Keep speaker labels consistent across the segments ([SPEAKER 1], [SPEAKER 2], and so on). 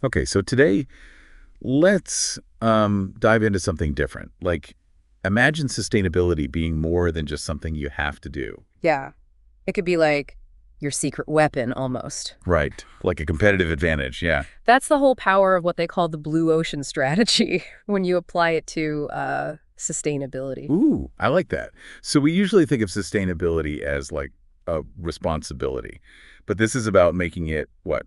[SPEAKER 1] Okay, so today, let's dive into something different. Like, imagine sustainability being more than just something you have to do.
[SPEAKER 2] Yeah. It could be like your secret weapon almost.
[SPEAKER 1] Right. Like a competitive advantage, yeah.
[SPEAKER 2] That's the whole power of what they call the blue ocean strategy when you apply it to sustainability.
[SPEAKER 1] Ooh, I like that. So we usually think of sustainability as like a responsibility, but this is about making it, what,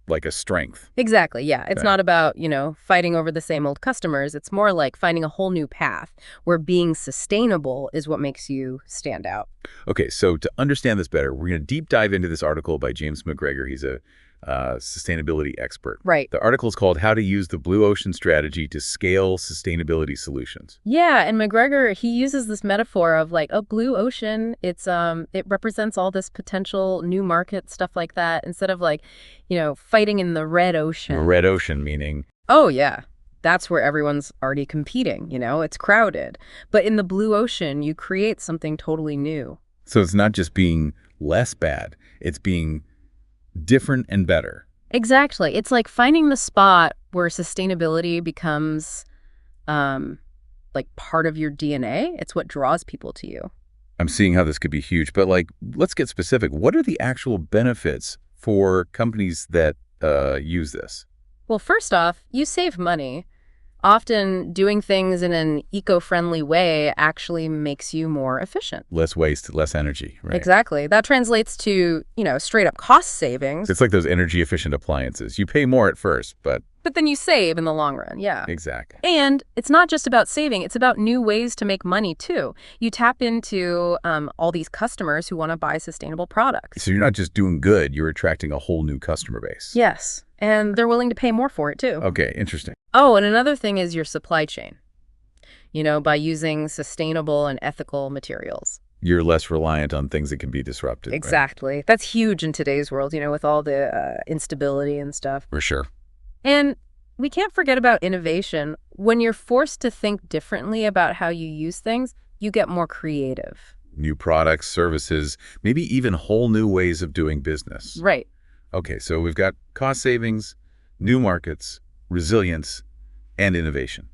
[SPEAKER 1] like a strength.
[SPEAKER 2] Exactly, yeah. It's
[SPEAKER 1] Okay.
[SPEAKER 2] not about, fighting over the same old customers. It's more like finding a whole new path where being sustainable is what makes you stand out.
[SPEAKER 1] Okay, so to understand this better, we're going to deep dive into this article by James McGregor. He's a sustainability expert.
[SPEAKER 2] Right.
[SPEAKER 1] The article is called How to Use the Blue Ocean Strategy to Scale Sustainability Solutions.
[SPEAKER 2] Yeah, and McGregor, he uses this metaphor of like a blue ocean. It represents all this potential new market stuff like that instead of like, fighting in the red
[SPEAKER 1] A
[SPEAKER 2] ocean.
[SPEAKER 1] red ocean meaning,
[SPEAKER 2] Oh, yeah. That's where everyone's already competing, it's crowded. But in the blue ocean, you create something totally new.
[SPEAKER 1] so it's not just being less bad, it's being different and better.
[SPEAKER 2] Exactly. It's like finding the spot where sustainability becomes like part of your DNA. It's what draws people to you.
[SPEAKER 1] I'm seeing how this could be huge, but like, let's get specific. What are the actual benefits for companies that use this?
[SPEAKER 2] Well, first off, you save money. Often doing things in an eco-friendly way actually makes you more efficient.
[SPEAKER 1] Less waste, less energy, right?
[SPEAKER 2] Exactly. That translates to, straight up cost savings,
[SPEAKER 1] It's like those energy efficient appliances. You pay more at first, but
[SPEAKER 2] but then you save in the long run. Yeah.
[SPEAKER 1] exactly.
[SPEAKER 2] And it's not just about saving, it's about new ways to make money too. You tap into all these customers who want to buy sustainable products.
[SPEAKER 1] So you're not just doing good, you're attracting a whole new customer base.
[SPEAKER 2] Yes. And they're willing to pay more for it too.
[SPEAKER 1] Okay, interesting.
[SPEAKER 2] Oh, and another thing is your supply chain, by using sustainable and ethical materials.
[SPEAKER 1] You're less reliant on things that can be disrupted. Right?
[SPEAKER 2] Exactly. That's huge in today's world, with all the instability and stuff.
[SPEAKER 1] For sure.
[SPEAKER 2] And we can't forget about innovation. When you're forced to think differently about how you use things, you get more creative.
[SPEAKER 1] New products, services, maybe even whole new ways of doing business.
[SPEAKER 2] Right.
[SPEAKER 1] Okay, so we've got cost savings, new markets, resilience, and innovation.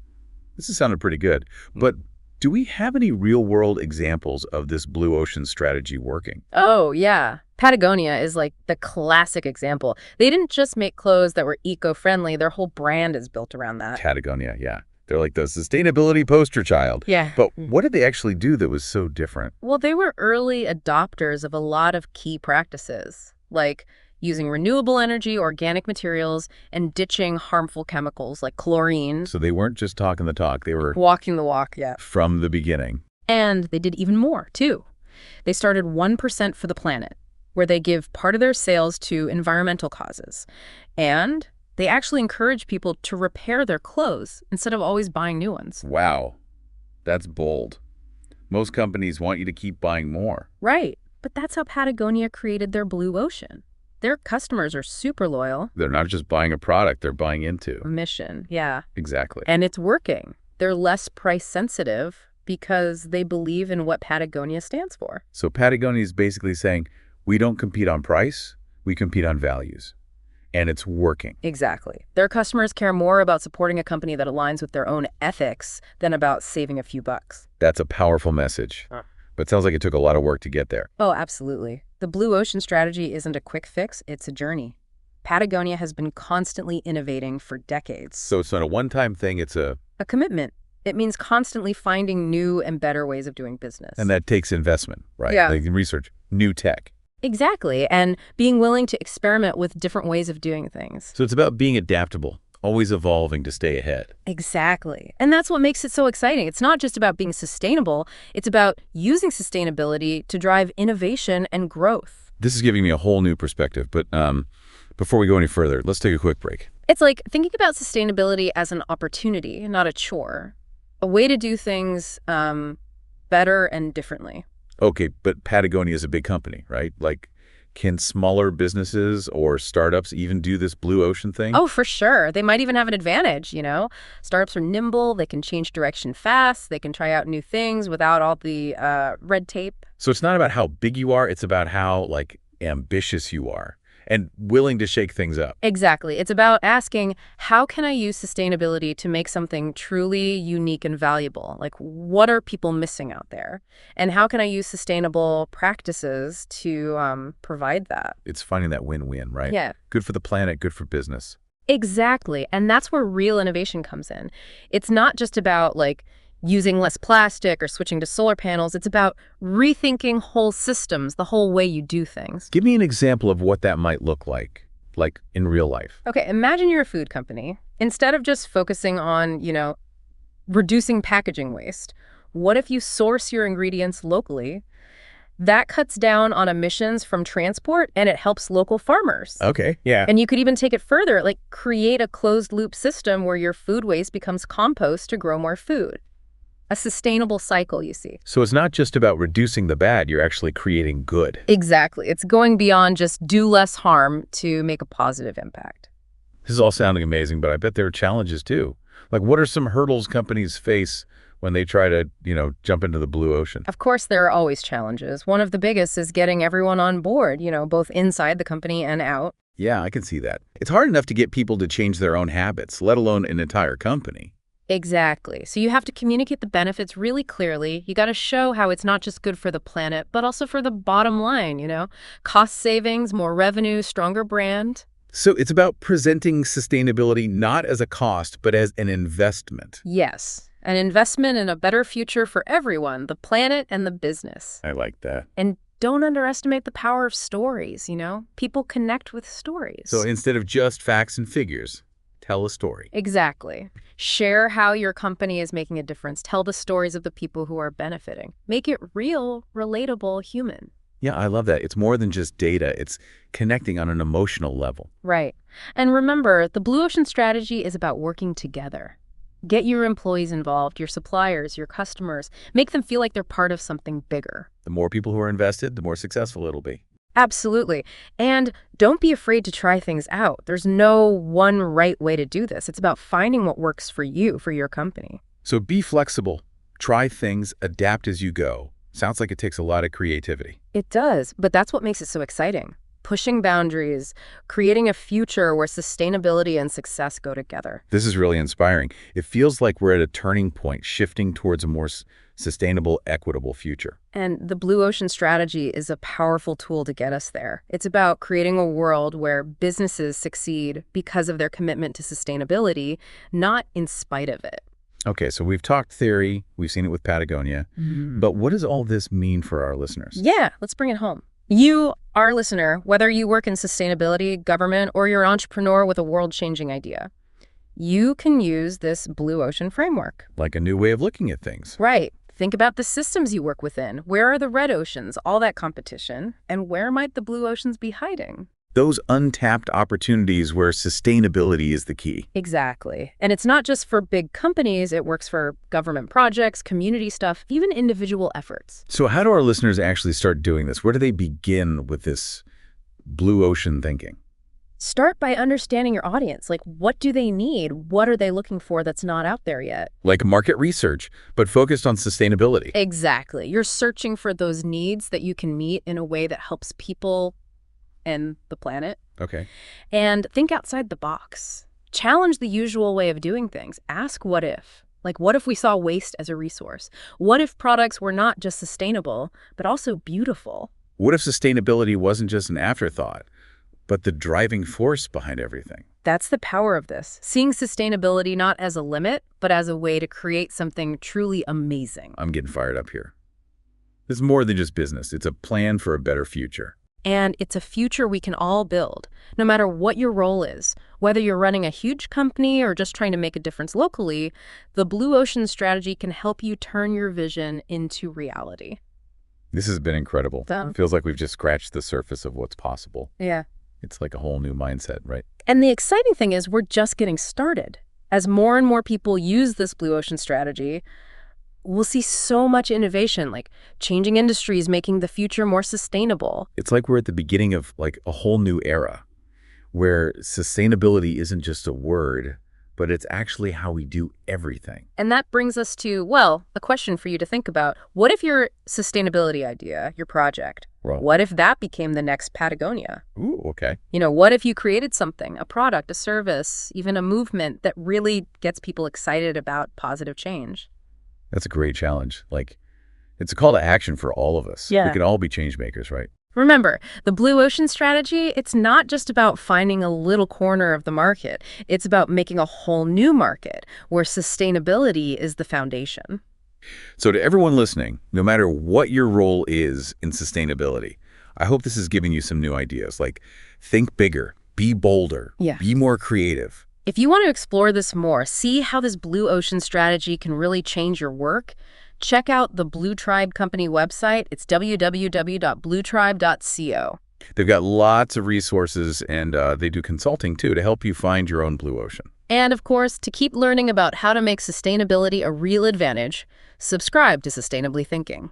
[SPEAKER 1] This has sounded pretty good, but do we have any real-world examples of this blue ocean strategy working?
[SPEAKER 2] Oh, yeah. Patagonia is like the classic example. They didn't just make clothes that were eco-friendly. Their whole brand is built around that.
[SPEAKER 1] Patagonia, yeah. They're like the sustainability poster child.
[SPEAKER 2] Yeah.
[SPEAKER 1] But what did they actually do that was so different?
[SPEAKER 2] Well, they were early adopters of a lot of key practices, like using renewable energy, organic materials, and ditching harmful chemicals like chlorine.
[SPEAKER 1] So they weren't just talking the talk, they were
[SPEAKER 2] Walking the walk, yeah.
[SPEAKER 1] from the beginning.
[SPEAKER 2] And they did even more, too. They started 1% for the planet, where they give part of their sales to environmental causes. And they actually encourage people to repair their clothes instead of always buying new ones.
[SPEAKER 1] Wow, that's bold. Most companies want you to keep buying more.
[SPEAKER 2] Right. But that's how Patagonia created their blue ocean. Their customers are super loyal.
[SPEAKER 1] They're not just buying a product, they're buying into.
[SPEAKER 2] Mission, yeah.
[SPEAKER 1] Exactly.
[SPEAKER 2] And it's working. They're less price sensitive because they believe in what Patagonia stands for.
[SPEAKER 1] So Patagonia is basically saying, we don't compete on price, we compete on values. And it's working.
[SPEAKER 2] Exactly. Their customers care more about supporting a company that aligns with their own ethics than about saving a few bucks.
[SPEAKER 1] That's a powerful message. But it sounds like it took a lot of work to get there.
[SPEAKER 2] Oh, absolutely. The blue ocean strategy isn't a quick fix, it's a journey. Patagonia has been constantly innovating for decades.
[SPEAKER 1] So it's not a one-time thing, it's
[SPEAKER 2] A commitment. It means constantly finding new and better ways of doing business.
[SPEAKER 1] and that takes investment, right?
[SPEAKER 2] Yeah.
[SPEAKER 1] Like research, new tech.
[SPEAKER 2] Exactly. And being willing to experiment with different ways of doing things.
[SPEAKER 1] So it's about being adaptable, always evolving to stay ahead.
[SPEAKER 2] Exactly. And that's what makes it so exciting. It's not just about being sustainable. It's about using sustainability to drive innovation and growth.
[SPEAKER 1] This is giving me a whole new perspective, but before we go any further, let's take a quick break.
[SPEAKER 2] It's like thinking about sustainability as an opportunity, not a chore. A way to do things better and differently.
[SPEAKER 1] Okay, but Patagonia is a big company, right? Like, can smaller businesses or startups even do this blue ocean thing?
[SPEAKER 2] Oh, for sure. They might even have an advantage, Startups are nimble. They can change direction fast. They can try out new things without all the red tape.
[SPEAKER 1] So it's not about how big you are, it's about how, like, ambitious you are. and willing to shake things up.
[SPEAKER 2] Exactly. It's about asking, how can I use sustainability to make something truly unique and valuable? Like, what are people missing out there? And how can I use sustainable practices to provide that?
[SPEAKER 1] It's finding that win-win, right?
[SPEAKER 2] Yeah.
[SPEAKER 1] Good for the planet, good for business.
[SPEAKER 2] Exactly. And that's where real innovation comes in. It's not just about like using less plastic or switching to solar panels. It's about rethinking whole systems, the whole way you do things.
[SPEAKER 1] Give me an example of what that might look like in real life.
[SPEAKER 2] Okay, imagine you're a food company. Instead of just focusing on, reducing packaging waste, what if you source your ingredients locally? That cuts down on emissions from transport and it helps local farmers.
[SPEAKER 1] Okay, yeah.
[SPEAKER 2] And you could even take it further, like create a closed loop system where your food waste becomes compost to grow more food. A sustainable cycle, you see.
[SPEAKER 1] So it's not just about reducing the bad, you're actually creating good.
[SPEAKER 2] Exactly. It's going beyond just do less harm to make a positive impact.
[SPEAKER 1] This is all sounding amazing, but I bet there are challenges too. Like, what are some hurdles companies face when they try to, jump into the blue ocean?
[SPEAKER 2] Of course, there are always challenges. One of the biggest is getting everyone on board, both inside the company and out.
[SPEAKER 1] Yeah, I can see that. It's hard enough to get people to change their own habits, let alone an entire company.
[SPEAKER 2] Exactly. So you have to communicate the benefits really clearly. You got to show how it's not just good for the planet, but also for the bottom line, Cost savings, more revenue, stronger brand.
[SPEAKER 1] So it's about presenting sustainability not as a cost, but as an investment.
[SPEAKER 2] Yes. An investment in a better future for everyone, the planet and the business.
[SPEAKER 1] I like that.
[SPEAKER 2] And don't underestimate the power of stories, People connect with stories.
[SPEAKER 1] So instead of just facts and figures, tell a story.
[SPEAKER 2] Exactly. Share how your company is making a difference. Tell the stories of the people who are benefiting. Make it real, relatable, human.
[SPEAKER 1] Yeah, I love that. It's more than just data. It's connecting on an emotional level.
[SPEAKER 2] Right. And remember, the Blue Ocean strategy is about working together. Get your employees involved, your suppliers, your customers. Make them feel like they're part of something bigger.
[SPEAKER 1] The more people who are invested, the more successful it'll be.
[SPEAKER 2] Absolutely. And don't be afraid to try things out. There's no one right way to do this. It's about finding what works for you, for your company.
[SPEAKER 1] So be flexible. Try things, adapt as you go. Sounds like it takes a lot of creativity.
[SPEAKER 2] It does, but that's what makes it so exciting. Pushing boundaries, creating a future where sustainability and success go together.
[SPEAKER 1] This is really inspiring. It feels like we're at a turning point, shifting towards a more sustainable, equitable future.
[SPEAKER 2] And the Blue Ocean strategy is a powerful tool to get us there. It's about creating a world where businesses succeed because of their commitment to sustainability, not in spite of it.
[SPEAKER 1] Okay, so we've talked theory, we've seen it with Patagonia, but what does all this mean for our listeners?
[SPEAKER 2] Yeah, let's bring it home. You, our listener, whether you work in sustainability, government, or you're an entrepreneur with a world-changing idea, you can use this Blue Ocean framework.
[SPEAKER 1] Like a new way of looking at things.
[SPEAKER 2] Right. Think about the systems you work within. Where are the red oceans, all that competition, and where might the blue oceans be hiding?
[SPEAKER 1] Those untapped opportunities where sustainability is the key.
[SPEAKER 2] Exactly. And it's not just for big companies. It works for government projects, community stuff, even individual efforts.
[SPEAKER 1] So how do our listeners actually start doing this? Where do they begin with this blue ocean thinking?
[SPEAKER 2] Start by understanding your audience. Like, what do they need? What are they looking for that's not out there yet?
[SPEAKER 1] Like market research, but focused on sustainability.
[SPEAKER 2] Exactly. You're searching for those needs that you can meet in a way that helps people and the planet.
[SPEAKER 1] Okay.
[SPEAKER 2] And think outside the box. Challenge the usual way of doing things. Ask what if. Like, what if we saw waste as a resource? What if products were not just sustainable, but also beautiful?
[SPEAKER 1] What if sustainability wasn't just an afterthought, but the driving force behind everything?
[SPEAKER 2] That's the power of this. Seeing sustainability not as a limit, but as a way to create something truly amazing.
[SPEAKER 1] I'm getting fired up here. This is more than just business. It's a plan for a better future.
[SPEAKER 2] And it's a future we can all build, no matter what your role is. Whether you're running a huge company or just trying to make a difference locally, the Blue Ocean strategy can help you turn your vision into reality.
[SPEAKER 1] This has been incredible. It feels like we've just scratched the surface of what's possible.
[SPEAKER 2] Yeah.
[SPEAKER 1] It's like a whole new mindset, right?
[SPEAKER 2] And the exciting thing is we're just getting started. As more and more people use this Blue Ocean strategy, we'll see so much innovation, like changing industries, making the future more sustainable.
[SPEAKER 1] It's like we're at the beginning of like a whole new era where sustainability isn't just a word, but it's actually how we do everything.
[SPEAKER 2] And that brings us to, well, a question for you to think about. What if your sustainability idea, your project,
[SPEAKER 1] Well,
[SPEAKER 2] what if that became the next Patagonia?
[SPEAKER 1] ooh, okay.
[SPEAKER 2] What if you created something, a product, a service, even a movement that really gets people excited about positive change?
[SPEAKER 1] That's a great challenge. Like, it's a call to action for all of us.
[SPEAKER 2] Yeah.
[SPEAKER 1] We can all be change makers, right?
[SPEAKER 2] Remember, the blue ocean strategy, it's not just about finding a little corner of the market. It's about making a whole new market where sustainability is the foundation.
[SPEAKER 1] So to everyone listening, no matter what your role is in sustainability, I hope this is giving you some new ideas. Like, think bigger, be bolder,
[SPEAKER 2] Yeah.
[SPEAKER 1] be more creative.
[SPEAKER 2] If you want to explore this more, see how this blue ocean strategy can really change your work, check out the Blue Tribe Company website. It's www.bluetribe.co.
[SPEAKER 1] They've got lots of resources, and they do consulting, too, to help you find your own blue ocean.
[SPEAKER 2] And, of course, to keep learning about how to make sustainability a real advantage, subscribe to Sustainably Thinking.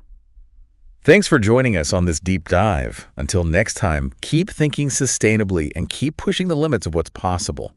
[SPEAKER 1] Thanks for joining us on this deep dive. Until next time, keep thinking sustainably and keep pushing the limits of what's possible.